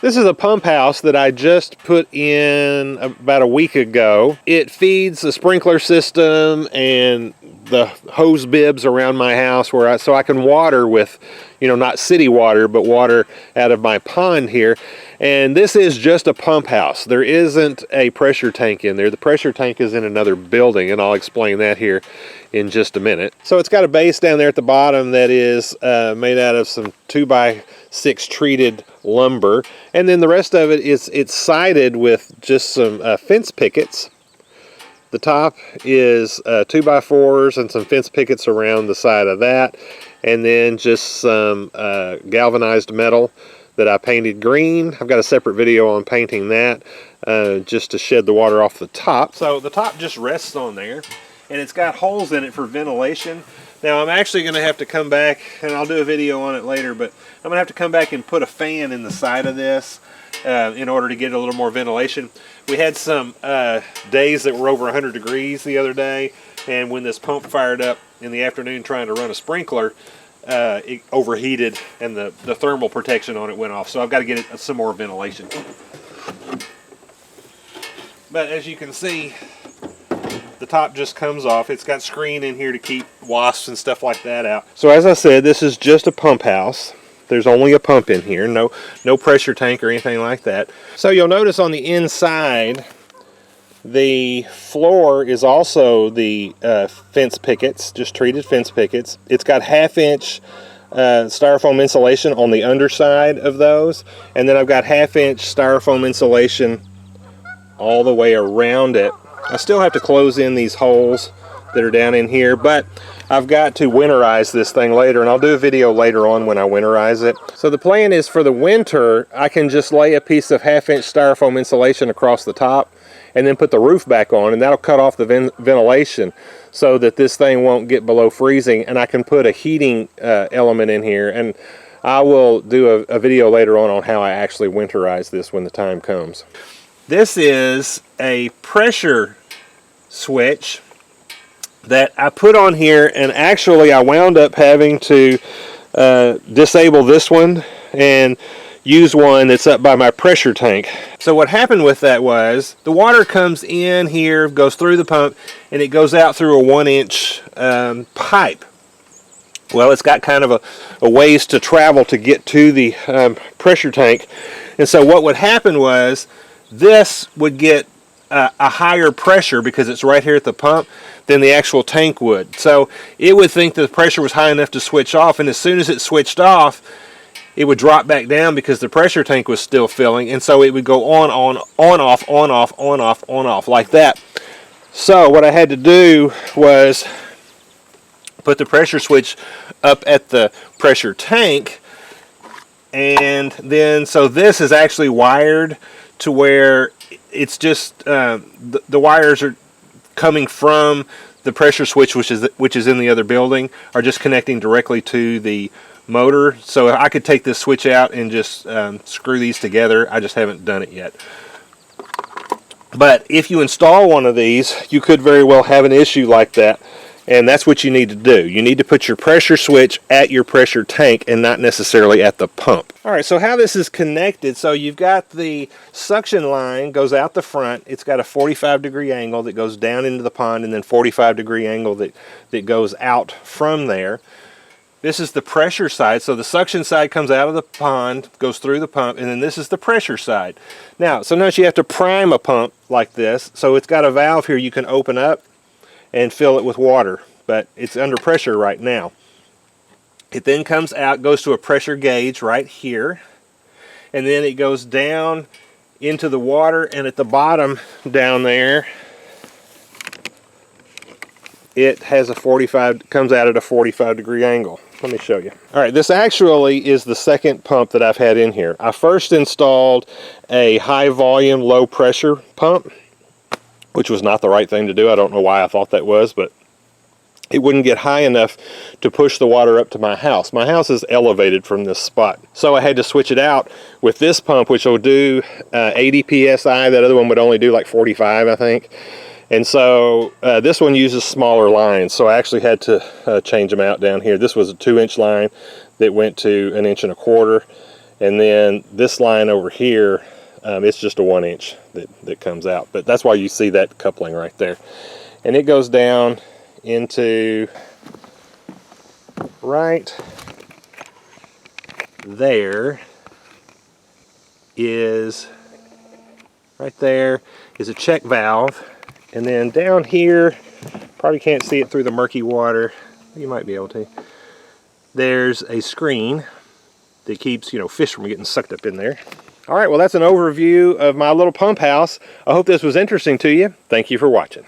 This is a pump house that I just put in about a week ago. It feeds a sprinkler system and the hose bibs around my house so I can water with, you know, not city water, but water out of my pond here. And this is just a pump house. There isn't a pressure tank in there. The pressure tank is in another building, and I'll explain that here in just a minute. So it's got a base down there at the bottom that is made out of some 2x6 treated lumber, and then the rest of it is sided with just some fence pickets. The top is 2x4s and some fence pickets around the side of that, and then just some galvanized metal that I painted green. I've got a separate video on painting that just to shed the water off the top. So the top just rests on there, and it's got holes in it for ventilation. Now I'm actually going to have to come back, and I'll do a video on it later, but I'm going to have to come back and put a fan in the side of this in order to get a little more ventilation. We had some days that were over 100 degrees the other day, and when this pump fired up in the afternoon trying to run a sprinkler, it overheated and the thermal protection on it went off. So I've got to get it some more ventilation. But as you can see, the top just comes off. It's got screen in here to keep wasps and stuff like that out. So as I said, this is just a pump house. There's only a pump in here, no pressure tank or anything like that. So you'll notice on the inside, the floor is also the fence pickets, just treated fence pickets. It's got 1/2-inch styrofoam insulation on the underside of those, and then I've got 1/2-inch styrofoam insulation all the way around it. I still have to close in these holes that are down in here, but I've got to winterize this thing later, and I'll do a video later on when I winterize it. So the plan is for the winter, I can just lay a piece of 1/2-inch styrofoam insulation across the top and then put the roof back on, and that'll cut off the ventilation so that this thing won't get below freezing, and I can put a heating element in here, and I will do a video later on how I actually winterize this when the time comes. This is a pressure switch that I put on here, and actually I wound up having to disable this one and use one that's up by my pressure tank. So what happened with that was the water comes in here, goes through the pump, and it goes out through a 1-inch pipe. Well, it's got kind of a ways to travel to get to the pressure tank, and so what would happen was this would get a higher pressure because it's right here at the pump than the actual tank would. So it would think that the pressure was high enough to switch off, and as soon as it switched off, it would drop back down because the pressure tank was still filling, and so it would go on, off like that. So what I had to do was put the pressure switch up at the pressure tank, and then so this is actually wired to where it's just the wires are coming from the pressure switch, which is in the other building, are just connecting directly to the motor. So I could take this switch out and just screw these together. I just haven't done it yet. But if you install one of these, you could very well have an issue like that, and that's what you need to do. You need to put your pressure switch at your pressure tank and not necessarily at the pump. Alright, so how this is connected, so you've got the suction line goes out the front. It's got a 45-degree angle that goes down into the pond, and then 45-degree angle that goes out from there. This is the pressure side, so the suction side comes out of the pond, goes through the pump, and then this is the pressure side. Now, sometimes you have to prime a pump like this, so it's got a valve here you can open up and fill it with water, but it's under pressure right now. It then comes out, goes to a pressure gauge right here, and then it goes down into the water, and at the bottom down there, it has comes out at a 45-degree angle. Let me show you. Alright, this actually is the second pump that I've had in here. I first installed a high volume, low pressure pump, which was not the right thing to do. I don't know why I thought that was, but it wouldn't get high enough to push the water up to my house. My house is elevated from this spot. So I had to switch it out with this pump, which will do 80 psi. That other one would only do like 45, I think. And so this one uses smaller lines, so I actually had to change them out down here. This was a 2-inch line that went to 1 1/4 inches, And then this line over here, it's just a 1-inch that comes out. But that's why you see that coupling right there. And it goes down into right there is a check valve. And then down here, probably can't see it through the murky water. You might be able to. There's a screen that keeps, you know, fish from getting sucked up in there. All right, well, that's an overview of my little pump house. I hope this was interesting to you. Thank you for watching.